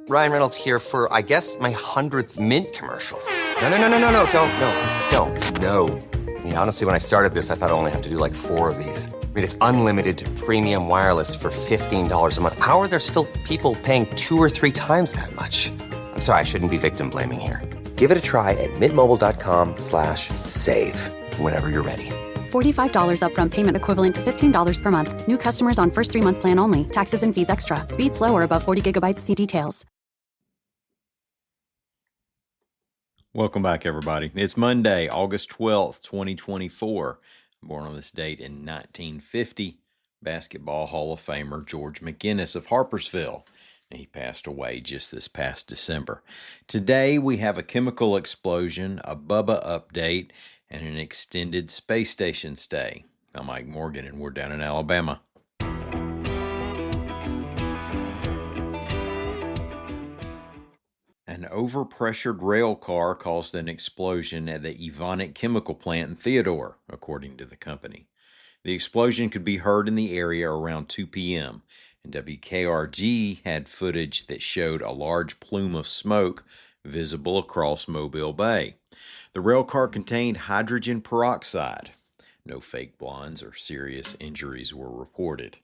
Ryan Reynolds here for, I guess, my 100th Mint commercial. No. I mean, honestly, when I started this, I thought I only have to do like 4 of these. I mean, it's unlimited premium wireless for $15 a month. How are there still people paying 2 or 3 times that much? I'm sorry, I shouldn't be victim blaming here. Give it a try at mintmobile.com/save. Whenever you're ready. $45 upfront payment equivalent to $15 per month. New customers on first 3-month plan only. Taxes and fees extra. Speed slower above 40 gigabytes. See details. Welcome back, everybody. It's Monday, August 12th, 2024. Born on this date in 1950, Basketball Hall of Famer George McGinnis of Harpersville. He passed away just this past December. Today, we have a chemical explosion, a Bubba update, and an extended space station stay. I'm Mike Morgan, and we're down in Alabama. An overpressured rail car caused an explosion at the Evonik chemical plant in Theodore, according to the company. The explosion could be heard in the area around 2 p.m., and WKRG had footage that showed a large plume of smoke visible across Mobile Bay. The rail car contained hydrogen peroxide. No fake blondes or serious injuries were reported.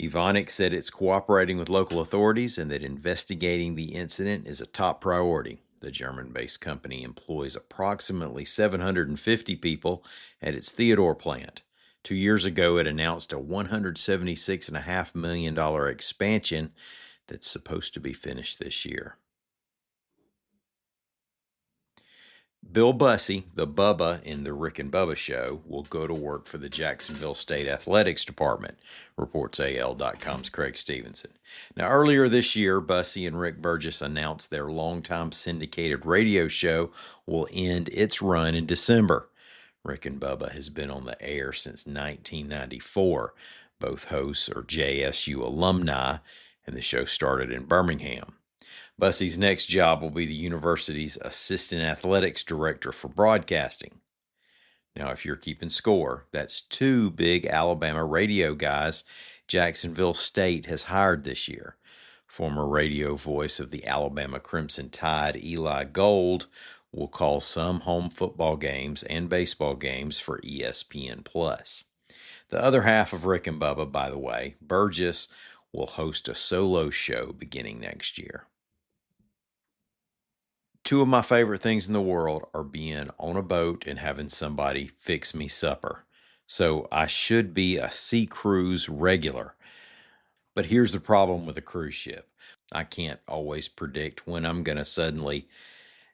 Evonik said it's cooperating with local authorities and that investigating the incident is a top priority. The German-based company employs approximately 750 people at its Theodore plant. 2 years ago, it announced a $176.5 million expansion that's supposed to be finished this year. Bill Bussey, the Bubba in the Rick and Bubba show, will go to work for the Jacksonville State Athletics Department, reports AL.com's Craig Stevenson. Now, earlier this year, Bussey and Rick Burgess announced their longtime syndicated radio show will end its run in December. Rick and Bubba has been on the air since 1994. Both hosts are JSU alumni, and the show started in Birmingham. Bussey's next job will be the university's assistant athletics director for broadcasting. Now, if you're keeping score, that's 2 big Alabama radio guys Jacksonville State has hired this year. Former radio voice of the Alabama Crimson Tide, Eli Gold, will call some home football games and baseball games for ESPN+. The other half of Rick and Bubba, by the way, Burgess, will host a solo show beginning next year. 2 of my favorite things in the world are being on a boat and having somebody fix me supper. So I should be a sea cruise regular. But here's the problem with a cruise ship. I can't always predict when I'm going to suddenly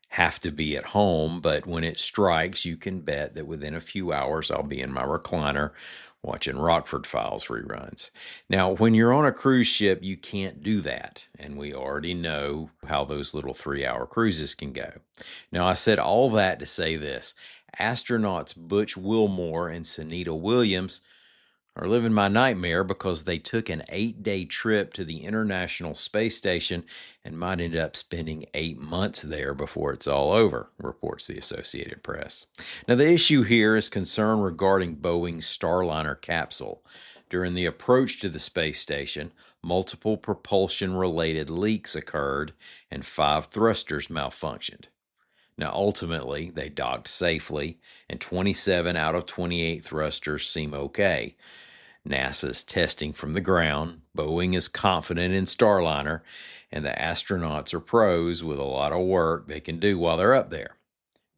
have to be at home, but when it strikes, you can bet that within a few hours I'll be in my recliner watching Rockford Files reruns. Now, when you're on a cruise ship, you can't do that, and we already know how those little 3-hour cruises can go. Now, I said all that to say this. Astronauts Butch Wilmore and Sunita Williams are living my nightmare because they took an 8-day trip to the International Space Station and might end up spending 8 months there before it's all over, reports the Associated Press. Now, the issue here is concern regarding Boeing's Starliner capsule. During the approach to the space station, multiple propulsion-related leaks occurred and 5 thrusters malfunctioned. Now, ultimately, they docked safely, and 27 out of 28 thrusters seem okay. NASA's testing from the ground. Boeing is confident in Starliner, and the astronauts are pros with a lot of work they can do while they're up there.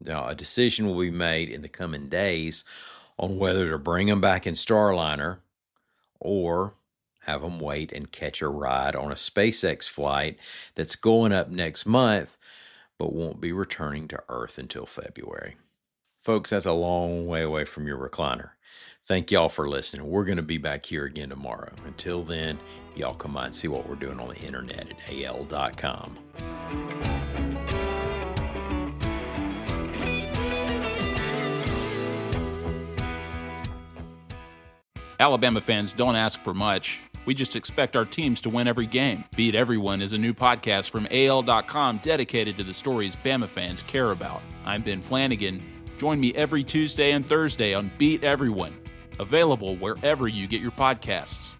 Now, a decision will be made in the coming days on whether to bring them back in Starliner or have them wait and catch a ride on a SpaceX flight that's going up next month but won't be returning to Earth until February. Folks, that's a long way away from your recliner. Thank y'all for listening. We're going to be back here again tomorrow. Until then, y'all come by and see what we're doing on the internet at AL.com. Alabama fans don't ask for much. We just expect our teams to win every game. Beat Everyone is a new podcast from AL.com dedicated to the stories Bama fans care about. I'm Ben Flanagan. Join me every Tuesday and Thursday on Beat Everyone, available wherever you get your podcasts.